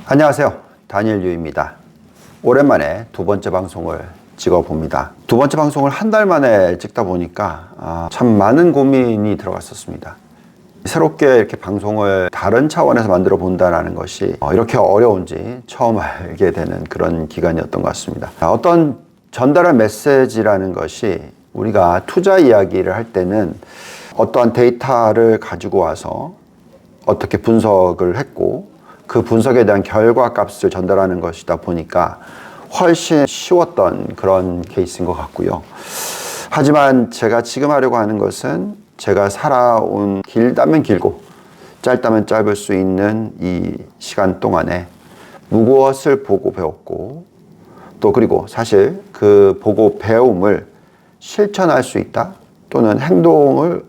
안녕하세요. 다니엘 유입니다. 오랜만에 두 번째 방송을 찍어봅니다. 두 번째 방송을 한 달 만에 찍다 보니까 참 많은 고민이 들어갔었습니다. 새롭게 이렇게 방송을 다른 차원에서 만들어 본다는 것이 이렇게 어려운지 처음 알게 되는 그런 기간이었던 것 같습니다. 어떤 전달할 메시지라는 것이 우리가 투자 이야기를 할 때는 어떠한 데이터를 가지고 와서 어떻게 분석을 했고 그 분석에 대한 결과값을 전달하는 것이다 보니까 훨씬 쉬웠던 그런 케이스인 것 같고요. 하지만 제가 지금 하려고 하는 것은 제가 살아온 길다면 길고 짧다면 짧을 수 있는 이 시간 동안에 무엇을 보고 배웠고 또 그리고 사실 그 보고 배움을 실천할 수 있다 또는 행동으로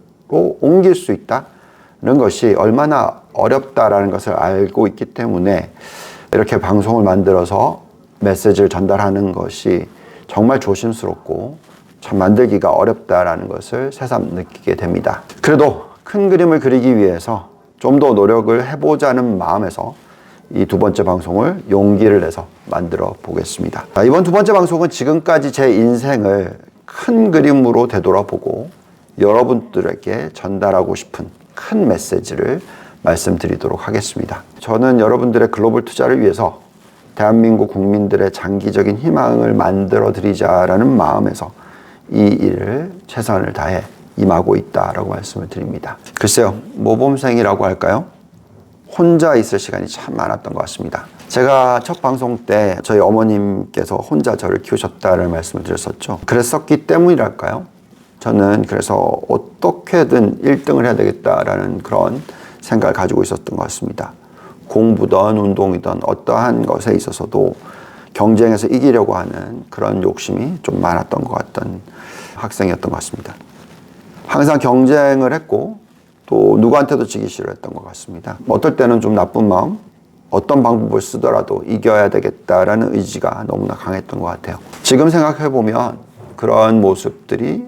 옮길 수 있다는 것이 얼마나 어렵다라는 것을 알고 있기 때문에 이렇게 방송을 만들어서 메시지를 전달하는 것이 정말 조심스럽고 참 만들기가 어렵다라는 것을 새삼 느끼게 됩니다. 그래도 큰 그림을 그리기 위해서 좀 더 노력을 해보자는 마음에서 이 두 번째 방송을 용기를 내서 만들어 보겠습니다. 이번 두 번째 방송은 지금까지 제 인생을 큰 그림으로 되돌아보고 여러분들에게 전달하고 싶은 큰 메시지를 말씀드리도록 하겠습니다. 저는 여러분들의 글로벌 투자를 위해서 대한민국 국민들의 장기적인 희망을 만들어 드리자라는 마음에서 이 일을 최선을 다해 임하고 있다라고 말씀을 드립니다. 글쎄요, 모범생이라고 할까요? 혼자 있을 시간이 참 많았던 것 같습니다. 제가 첫 방송 때 저희 어머님께서 혼자 저를 키우셨다는 말씀을 드렸었죠. 그랬었기 때문이랄까요? 저는 그래서 어떻게든 1등을 해야 되겠다라는 그런 생각을 가지고 있었던 것 같습니다. 공부든 운동이든 어떠한 것에 있어서도 경쟁에서 이기려고 하는 그런 욕심이 좀 많았던 것 같던 학생이었던 것 같습니다. 항상 경쟁을 했고 또 누구한테도 지기 싫어했던 것 같습니다. 어떨 때는 좀 나쁜 마음, 어떤 방법을 쓰더라도 이겨야 되겠다라는 의지가 너무나 강했던 것 같아요. 지금 생각해보면 그런 모습들이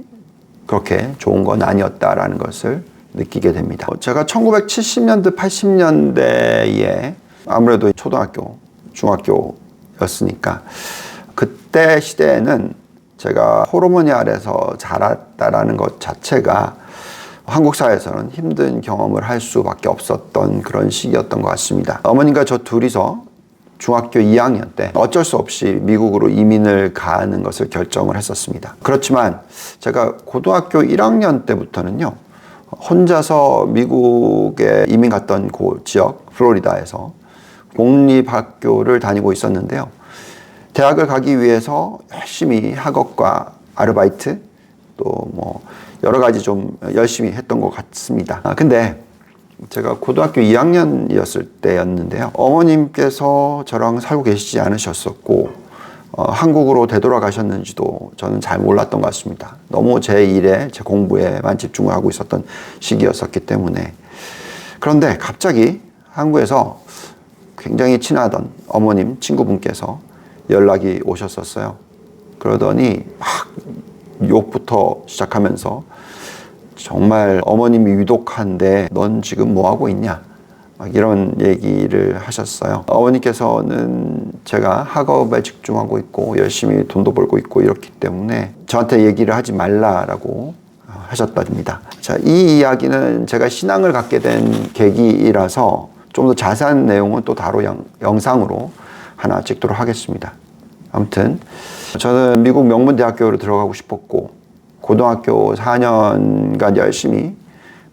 그렇게 좋은 건 아니었다라는 것을 느끼게 됩니다. 제가 1970년대, 80년대에 아무래도 초등학교, 중학교였으니까 그때 시대에는 제가 호르몬이 아래서 자랐다라는 것 자체가 한국 사회에서는 힘든 경험을 할 수밖에 없었던 그런 시기였던 것 같습니다. 어머님과 저 둘이서 중학교 2학년 때 어쩔 수 없이 미국으로 이민을 가는 것을 결정을 했었습니다. 그렇지만 제가 고등학교 1학년 때부터는요, 혼자서 미국에 이민 갔던 그 지역, 플로리다에서 공립학교를 다니고 있었는데요. 대학을 가기 위해서 열심히 학업과 아르바이트, 또 뭐 여러 가지 좀 열심히 했던 것 같습니다. 근데 제가 고등학교 2학년이었을 때였는데요. 어머님께서 저랑 살고 계시지 않으셨었고 한국으로 되돌아가셨는지도 저는 잘 몰랐던 것 같습니다. 너무 제 일에, 제 공부에만 집중을 하고 있었던 시기였었기 때문에. 그런데 갑자기 한국에서 굉장히 친하던 어머님 친구분께서 연락이 오셨었어요. 그러더니 막 욕부터 시작하면서 정말 어머님이 위독한데 넌 지금 뭐 하고 있냐? 막 이런 얘기를 하셨어요. 어머니께서는 제가 학업에 집중하고 있고 열심히 돈도 벌고 있고 이렇기 때문에 저한테 얘기를 하지 말라라고 하셨답니다. 자, 이 이야기는 제가 신앙을 갖게 된 계기라서 좀 더 자세한 내용은 또 따로 영상으로 하나 찍도록 하겠습니다. 아무튼 저는 미국 명문대학교로 들어가고 싶었고 고등학교 4년간 열심히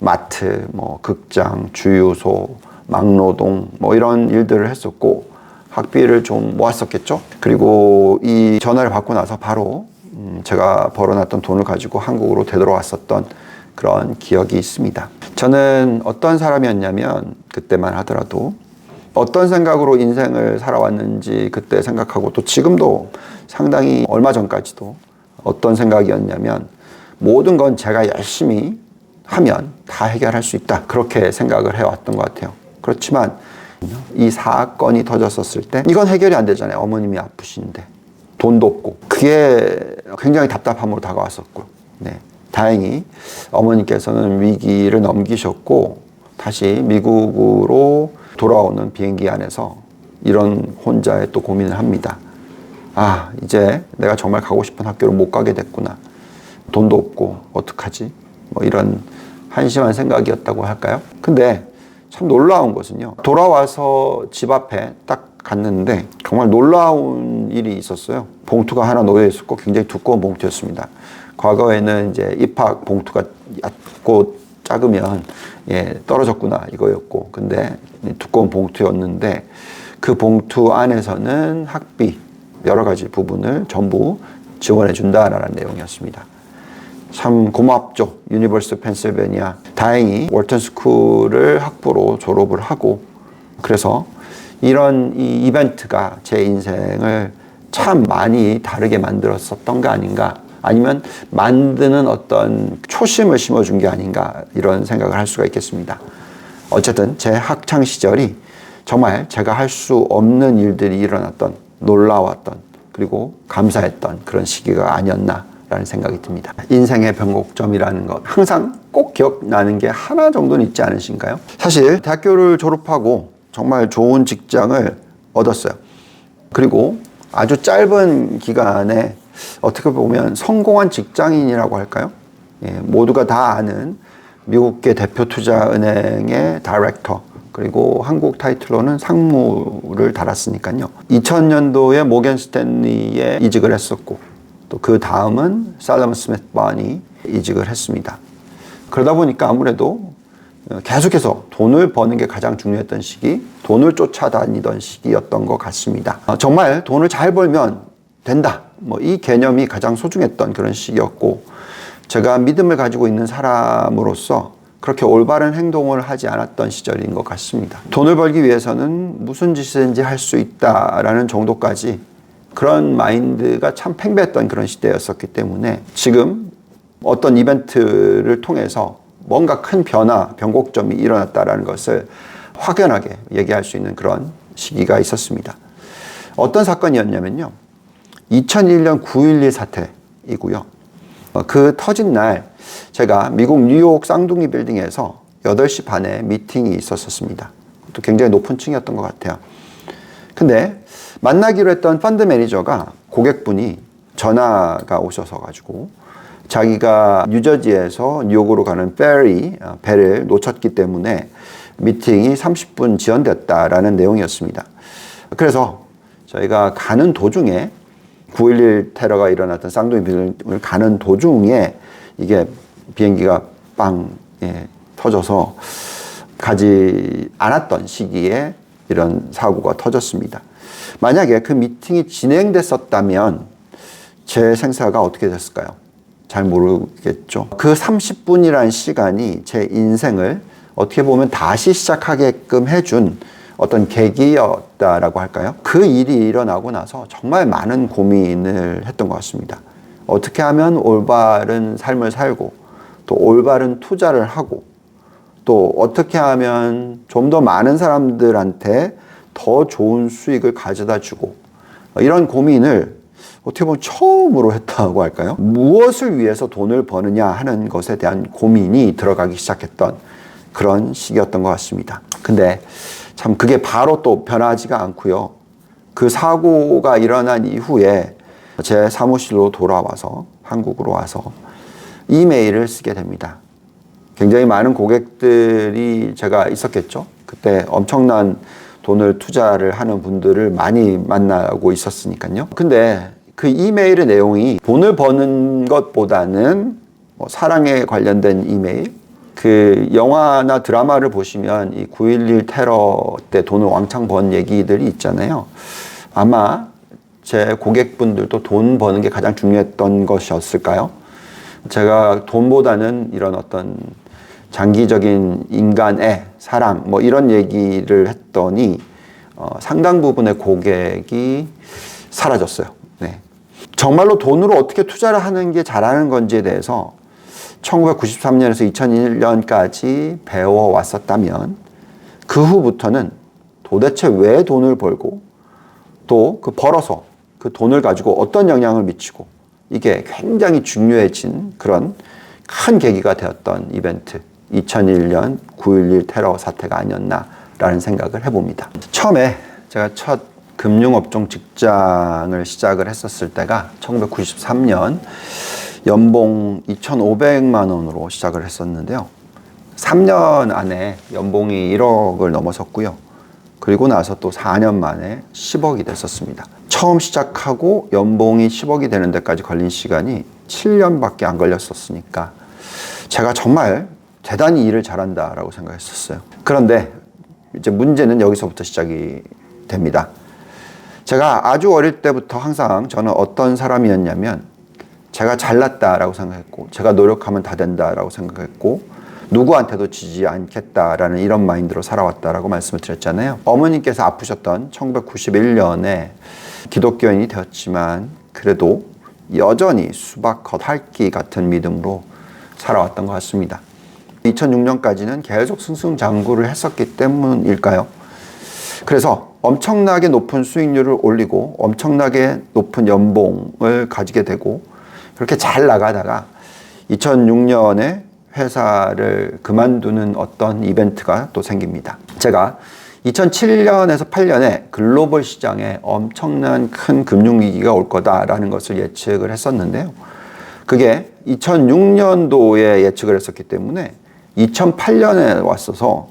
마트, 극장, 주유소, 막노동 이런 일들을 했었고 학비를 좀 모았었겠죠. 그리고 이 전화를 받고 나서 바로 제가 벌어놨던 돈을 가지고 한국으로 되돌아왔었던 그런 기억이 있습니다. 저는 어떤 사람이었냐면 그때만 하더라도 어떤 생각으로 인생을 살아왔는지 그때 생각하고 또 지금도 상당히 얼마 전까지도 어떤 생각이었냐면 모든 건 제가 열심히 하면 다 해결할 수 있다. 그렇게 생각을 해왔던 것 같아요. 그렇지만 이 사건이 터졌었을 때 이건 해결이 안 되잖아요. 어머님이 아프신데 돈도 없고 그게 굉장히 답답함으로 다가왔었고 네. 다행히 어머니께서는 위기를 넘기셨고 다시 미국으로 돌아오는 비행기 안에서 이런 혼자의 또 고민을 합니다. 아, 이제 내가 정말 가고 싶은 학교를 못 가게 됐구나. 돈도 없고 어떡하지? 뭐 이런 한심한 생각이었다고 할까요? 근데 참 놀라운 것은요. 돌아와서 집 앞에 딱 갔는데 정말 놀라운 일이 있었어요. 봉투가 하나 놓여 있었고 굉장히 두꺼운 봉투였습니다. 과거에는 이제 입학 봉투가 얕고 작으면 떨어졌구나 이거였고, 근데 두꺼운 봉투였는데 그 봉투 안에서는 학비 여러 가지 부분을 전부 지원해 준다라는 내용이었습니다. 참 고맙죠. 유니버시티 펜실베니아. 다행히 월튼 스쿨을 학부로 졸업을 하고, 그래서 이런 이 이벤트가 제 인생을 참 많이 다르게 만들었었던 거 아닌가, 아니면 만드는 어떤 초심을 심어준 게 아닌가, 이런 생각을 할 수가 있겠습니다. 어쨌든 제 학창 시절이 정말 제가 할 수 없는 일들이 일어났던, 놀라웠던, 그리고 감사했던 그런 시기가 아니었나라는 생각이 듭니다. 인생의 변곡점이라는 것, 항상 꼭 기억나는 게 하나 정도는 있지 않으신가요? 사실 대학교를 졸업하고 정말 좋은 직장을 얻었어요. 그리고 아주 짧은 기간에 어떻게 보면 성공한 직장인이라고 할까요? 모두가 다 아는 미국계 대표 투자은행의 다이렉터, 그리고 한국 타이틀로는 상무를 달았으니까요. 2000년도에 모건 스탠리에 이직을 했었고, 또 그 다음은 살러먼 스미스 바니 이직을 했습니다. 그러다 보니까 아무래도 계속해서 돈을 버는 게 가장 중요했던 시기, 돈을 쫓아다니던 시기였던 것 같습니다. 정말 돈을 잘 벌면 된다, 뭐 이 개념이 가장 소중했던 그런 시기였고, 제가 믿음을 가지고 있는 사람으로서 그렇게 올바른 행동을 하지 않았던 시절인 것 같습니다. 돈을 벌기 위해서는 무슨 짓이든지 할 수 있다라는 정도까지 그런 마인드가 참 팽배했던 그런 시대였었기 때문에 지금 어떤 이벤트를 통해서 뭔가 큰 변화, 변곡점이 일어났다라는 것을 확연하게 얘기할 수 있는 그런 시기가 있었습니다. 어떤 사건이었냐면요. 2001년 9.11 사태이고요. 그 터진 날 제가 미국 뉴욕 쌍둥이 빌딩에서 8시 반에 미팅이 있었습니다. 또 굉장히 높은 층이었던 것 같아요. 근데 만나기로 했던 펀드 매니저가, 고객분이 전화가 오셔서 가지고 자기가 뉴저지에서 뉴욕으로 가는 배를 놓쳤기 때문에 미팅이 30분 지연됐다라는 내용이었습니다. 그래서 저희가 가는 도중에 9.11 테러가 일어났던 쌍둥이 빌딩을 가는 도중에 이게 비행기가 빵 터져서 가지 않았던 시기에 이런 사고가 터졌습니다. 만약에 그 미팅이 진행됐었다면 제 생사가 어떻게 됐을까요? 잘 모르겠죠. 그 30분이라는 시간이 제 인생을 어떻게 보면 다시 시작하게끔 해준 어떤 계기였다라고 할까요? 그 일이 일어나고 나서 정말 많은 고민을 했던 것 같습니다. 어떻게 하면 올바른 삶을 살고, 또 올바른 투자를 하고, 또 어떻게 하면 좀 더 많은 사람들한테 더 좋은 수익을 가져다 주고, 이런 고민을 어떻게 보면 처음으로 했다고 할까요? 무엇을 위해서 돈을 버느냐 하는 것에 대한 고민이 들어가기 시작했던 그런 시기였던 것 같습니다. 근데 참 그게 바로 또 변하지가 않고요. 그 사고가 일어난 이후에 제 사무실로 돌아와서, 한국으로 와서 이메일을 쓰게 됩니다. 굉장히 많은 고객들이 제가 있었겠죠. 그때 엄청난 돈을 투자를 하는 분들을 많이 만나고 있었으니까요. 근데 그 이메일의 내용이 돈을 버는 것보다는 사랑에 관련된 이메일, 그 영화나 드라마를 보시면 이 9.11 테러 때 돈을 왕창 번 얘기들이 있잖아요. 아마 제 고객분들도 돈 버는 게 가장 중요했던 것이었을까요? 제가 돈보다는 이런 어떤 장기적인 인간의 사랑, 뭐 이런 얘기를 했더니 상당 부분의 고객이 사라졌어요. 네. 정말로 돈으로 어떻게 투자를 하는 게 잘하는 건지에 대해서 1993년에서 2001년까지 배워왔었다면 그 후부터는 도대체 왜 돈을 벌고, 또 그 벌어서 그 돈을 가지고 어떤 영향을 미치고, 이게 굉장히 중요해진 그런 큰 계기가 되었던 이벤트, 2001년 9.11 테러 사태가 아니었나라는 생각을 해봅니다. 처음에 제가 첫 금융업종 직장을 시작을 했었을 때가 1993년 연봉 2,500만 원으로 시작을 했었는데요. 3년 안에 연봉이 1억을 넘어섰고요. 그리고 나서 또 4년 만에 10억이 됐었습니다. 처음 시작하고 연봉이 10억이 되는 데까지 걸린 시간이 7년밖에 안 걸렸었으니까 제가 정말 대단히 일을 잘한다라고 생각했었어요. 그런데 이제 문제는 여기서부터 시작이 됩니다. 제가 아주 어릴 때부터 항상 저는 어떤 사람이었냐면 제가 잘났다라고 생각했고 제가 노력하면 다 된다라고 생각했고 누구한테도 지지 않겠다라는 이런 마인드로 살아왔다라고 말씀을 드렸잖아요. 어머님께서 아프셨던 1991년에 기독교인이 되었지만 그래도 여전히 수박 겉핥기 같은 믿음으로 살아왔던 것 같습니다. 2006년까지는 계속 승승장구를 했었기 때문일까요? 그래서 엄청나게 높은 수익률을 올리고 엄청나게 높은 연봉을 가지게 되고 그렇게 잘 나가다가 2006년에 회사를 그만두는 어떤 이벤트가 또 생깁니다. 제가 2007년에서 8년에 글로벌 시장에 엄청난 큰 금융위기가 올 거다라는 것을 예측을 했었는데요. 그게 2006년도에 예측을 했었기 때문에 2008년에 왔어서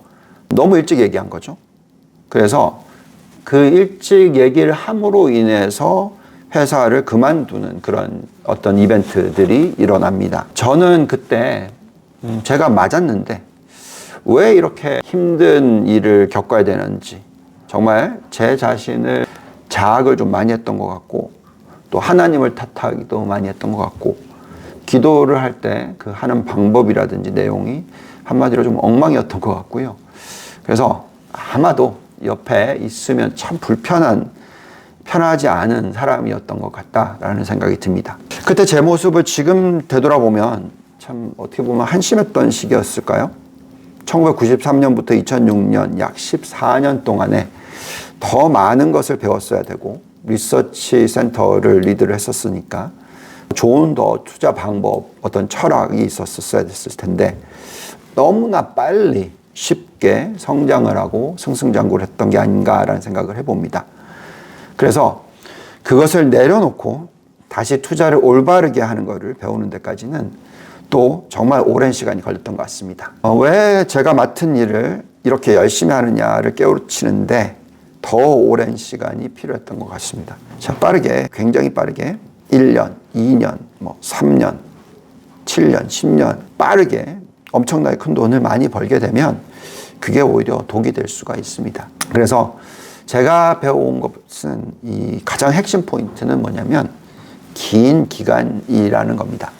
너무 일찍 얘기한 거죠. 그래서 그 일찍 얘기를 함으로 인해서 회사를 그만두는 그런 어떤 이벤트들이 일어납니다. 저는 그때 제가 맞았는데 왜 이렇게 힘든 일을 겪어야 되는지 정말 제 자신을 자학을 좀 많이 했던 것 같고 또 하나님을 탓하기도 많이 했던 것 같고 기도를 할 때 그 하는 방법이라든지 내용이 한마디로 좀 엉망이었던 것 같고요. 그래서 아마도 옆에 있으면 참 편하지 않은 사람이었던 것 같다라는 생각이 듭니다. 그때 제 모습을 지금 되돌아보면 참 어떻게 보면 한심했던 시기였을까요? 1993년부터 2006년 약 14년 동안에 더 많은 것을 배웠어야 되고 리서치 센터를 리드를 했었으니까 좋은 더 투자 방법, 어떤 철학이 있었어야 됐을 텐데 너무나 빨리 쉽게 성장을 하고 승승장구를 했던 게 아닌가라는 생각을 해봅니다. 그래서 그것을 내려놓고 다시 투자를 올바르게 하는 것을 배우는 데까지는 또 정말 오랜 시간이 걸렸던 것 같습니다. 왜 제가 맡은 일을 이렇게 열심히 하느냐를 깨우치는데 더 오랜 시간이 필요했던 것 같습니다. 자, 굉장히 빠르게 1년, 2년, 3년, 7년, 10년 빠르게 엄청나게 큰 돈을 많이 벌게 되면 그게 오히려 독이 될 수가 있습니다. 그래서 제가 배워온 것은 이 가장 핵심 포인트는 뭐냐면 긴 기간이라는 겁니다.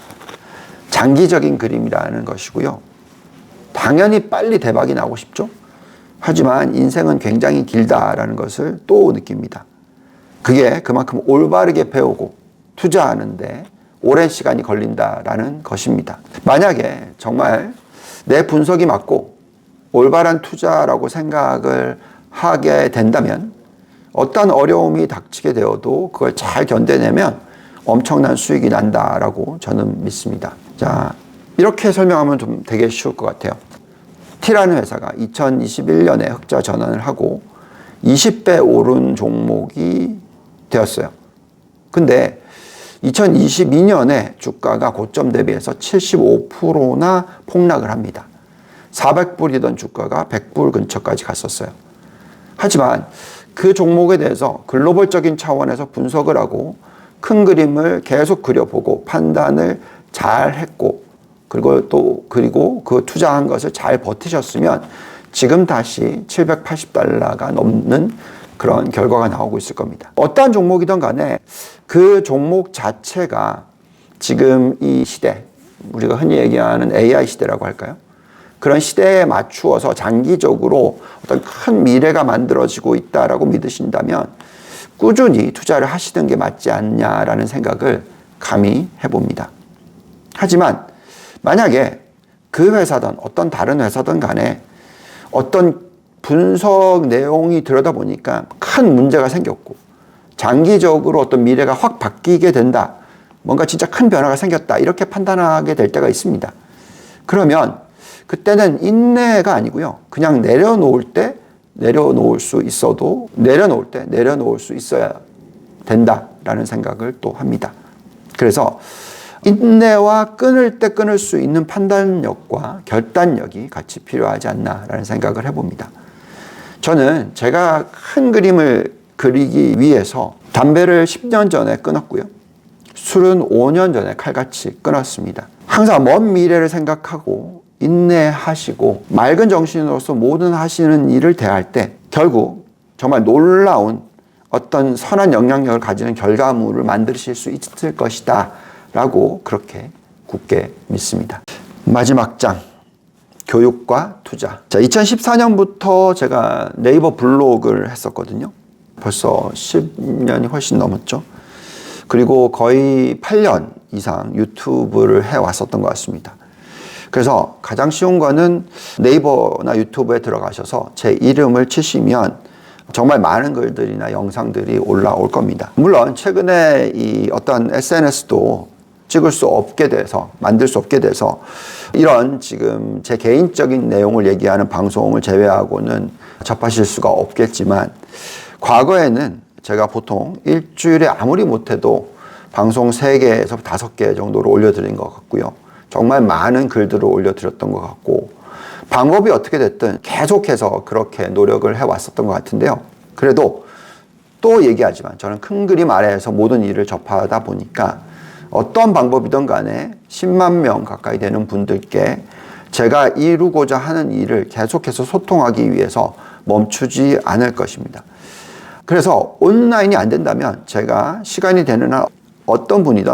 장기적인 그림이라는 것이고요. 당연히 빨리 대박이 나고 싶죠. 하지만 인생은 굉장히 길다라는 것을 또 느낍니다. 그게 그만큼 올바르게 배우고 투자하는데 오랜 시간이 걸린다라는 것입니다. 만약에 정말 내 분석이 맞고 올바른 투자라고 생각을 하게 된다면 어떤 어려움이 닥치게 되어도 그걸 잘 견뎌내면 엄청난 수익이 난다라고 저는 믿습니다. 자, 이렇게 설명하면 좀 되게 쉬울 것 같아요. T라는 회사가 2021년에 흑자 전환을 하고 20배 오른 종목이 되었어요. 근데 2022년에 주가가 고점 대비해서 75%나 폭락을 합니다. 400불이던 주가가 100불 근처까지 갔었어요. 하지만 그 종목에 대해서 글로벌적인 차원에서 분석을 하고 큰 그림을 계속 그려보고 판단을 잘 했고 그리고 그 투자한 것을 잘 버티셨으면 지금 다시 780달러가 넘는 그런 결과가 나오고 있을 겁니다. 어떠한 종목이든 간에 그 종목 자체가 지금 이 시대, 우리가 흔히 얘기하는 AI 시대라고 할까요? 그런 시대에 맞추어서 장기적으로 어떤 큰 미래가 만들어지고 있다라고 믿으신다면 꾸준히 투자를 하시는 게 맞지 않냐라는 생각을 감히 해봅니다. 하지만 만약에 그 회사든 어떤 다른 회사든 간에 어떤 분석 내용이 들여다보니까 큰 문제가 생겼고 장기적으로 어떤 미래가 확 바뀌게 된다. 뭔가 진짜 큰 변화가 생겼다. 이렇게 판단하게 될 때가 있습니다. 그러면 그때는 인내가 아니고요. 그냥 내려놓을 때 내려놓을 수 있어도 내려놓을 때 내려놓을 수 있어야 된다라는 생각을 또 합니다. 그래서 인내와 끊을 때 끊을 수 있는 판단력과 결단력이 같이 필요하지 않나라는 생각을 해봅니다. 저는 제가 큰 그림을 그리기 위해서 담배를 10년 전에 끊었고요. 술은 5년 전에 칼같이 끊었습니다. 항상 먼 미래를 생각하고 인내하시고 맑은 정신으로서 모든 하시는 일을 대할 때 결국 정말 놀라운 어떤 선한 영향력을 가지는 결과물을 만드실 수 있을 것이다 라고 그렇게 굳게 믿습니다. 마지막 장, 교육과 투자. 자, 2014년부터 제가 네이버 블로그를 했었거든요. 벌써 10년이 훨씬 넘었죠. 그리고 거의 8년 이상 유튜브를 해왔었던 것 같습니다. 그래서 가장 쉬운 거는 네이버나 유튜브에 들어가셔서 제 이름을 치시면 정말 많은 글들이나 영상들이 올라올 겁니다. 물론 최근에 이 어떤 SNS도 찍을 수 없게 돼서 만들 수 없게 돼서 이런 지금 제 개인적인 내용을 얘기하는 방송을 제외하고는 접하실 수가 없겠지만 과거에는 제가 보통 일주일에 아무리 못해도 방송 3개에서 5개 정도를 올려드린 것 같고요. 정말 많은 글들을 올려드렸던 것 같고 방법이 어떻게 됐든 계속해서 그렇게 노력을 해왔었던 것 같은데요. 그래도 또 얘기하지만 저는 큰 그림 아래에서 모든 일을 접하다 보니까 어떤 방법이든 간에 10만 명 가까이 되는 분들께 제가 이루고자 하는 일을 계속해서 소통하기 위해서 멈추지 않을 것입니다. 그래서 온라인이 안 된다면 제가 시간이 되는 한 어떤 분이든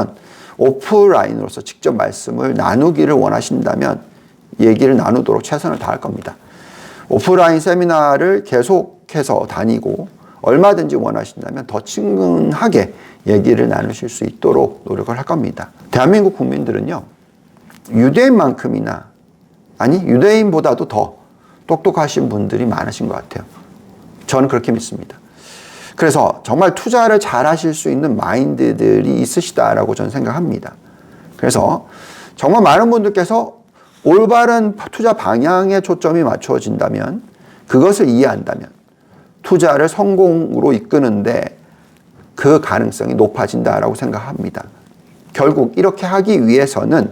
오프라인으로서 직접 말씀을 나누기를 원하신다면 얘기를 나누도록 최선을 다할 겁니다. 오프라인 세미나를 계속해서 다니고 얼마든지 원하신다면 더 친근하게 얘기를 나누실 수 있도록 노력을 할 겁니다. 대한민국 국민들은요, 유대인만큼이나, 아니, 유대인보다도 더 똑똑하신 분들이 많으신 것 같아요. 저는 그렇게 믿습니다. 그래서 정말 투자를 잘 하실 수 있는 마인드들이 있으시다라고 저는 생각합니다. 그래서 정말 많은 분들께서 올바른 투자 방향에 초점이 맞춰진다면, 그것을 이해한다면, 투자를 성공으로 이끄는데 그 가능성이 높아진다라고 생각합니다. 결국 이렇게 하기 위해서는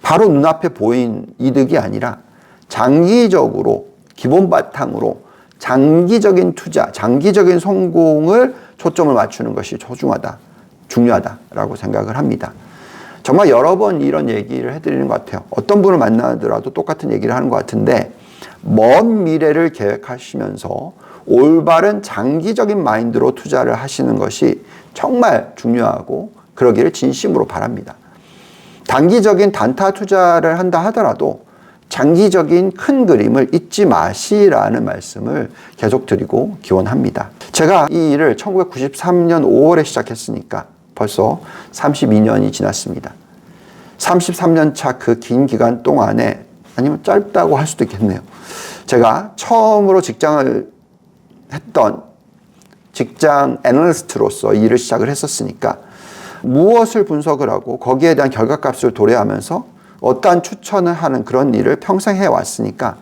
바로 눈앞에 보인 이득이 아니라 장기적으로 기본 바탕으로 장기적인 투자, 장기적인 성공을 초점을 맞추는 것이 중요하다라고 생각을 합니다. 정말 여러 번 이런 얘기를 해드리는 것 같아요. 어떤 분을 만나더라도 똑같은 얘기를 하는 것 같은데 먼 미래를 계획하시면서 올바른 장기적인 마인드로 투자를 하시는 것이 정말 중요하고 그러기를 진심으로 바랍니다. 단기적인 단타 투자를 한다 하더라도 장기적인 큰 그림을 잊지 마시라는 말씀을 계속 드리고 기원합니다. 제가 이 일을 1993년 5월에 시작했으니까 벌써 32년이 지났습니다. 33년 차 그 긴 기간 동안에, 아니면 짧다고 할 수도 있겠네요. 제가 처음으로 직장을 했던 직장 애널리스트로서 일을 시작을 했었으니까 무엇을 분석을 하고 거기에 대한 결과값을 도래하면서 어떠한 추천을 하는 그런 일을 평생 해왔으니까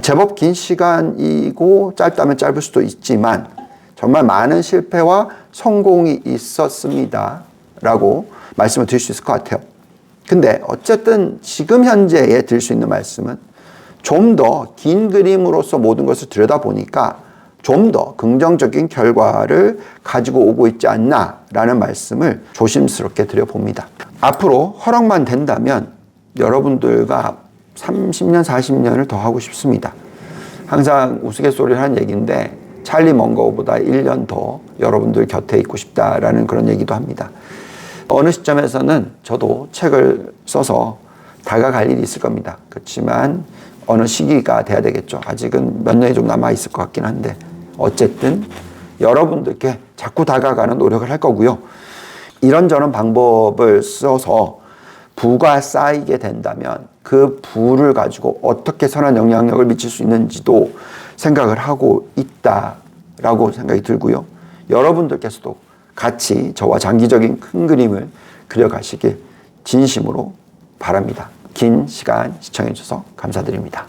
제법 긴 시간이고 짧다면 짧을 수도 있지만 정말 많은 실패와 성공이 있었습니다 라고 말씀을 드릴 수 있을 것 같아요. 근데 어쨌든 지금 현재에 드릴 수 있는 말씀은 좀 더 긴 그림으로서 모든 것을 들여다보니까 좀 더 긍정적인 결과를 가지고 오고 있지 않나라는 말씀을 조심스럽게 드려봅니다. 앞으로 허락만 된다면 여러분들과 30년, 40년을 더 하고 싶습니다. 항상 우스갯소리를 하는 얘기인데 찰리 먼거보다 1년 더 여러분들 곁에 있고 싶다라는 그런 얘기도 합니다. 어느 시점에서는 저도 책을 써서 다가갈 일이 있을 겁니다. 그렇지만 어느 시기가 돼야 되겠죠. 아직은 몇 년이 좀 남아있을 것 같긴 한데 어쨌든 여러분들께 자꾸 다가가는 노력을 할 거고요. 이런저런 방법을 써서 부가 쌓이게 된다면 그 부를 가지고 어떻게 선한 영향력을 미칠 수 있는지도 생각을 하고 있다라고 생각이 들고요. 여러분들께서도 같이 저와 장기적인 큰 그림을 그려가시길 진심으로 바랍니다. 긴 시간 시청해 주셔서 감사드립니다.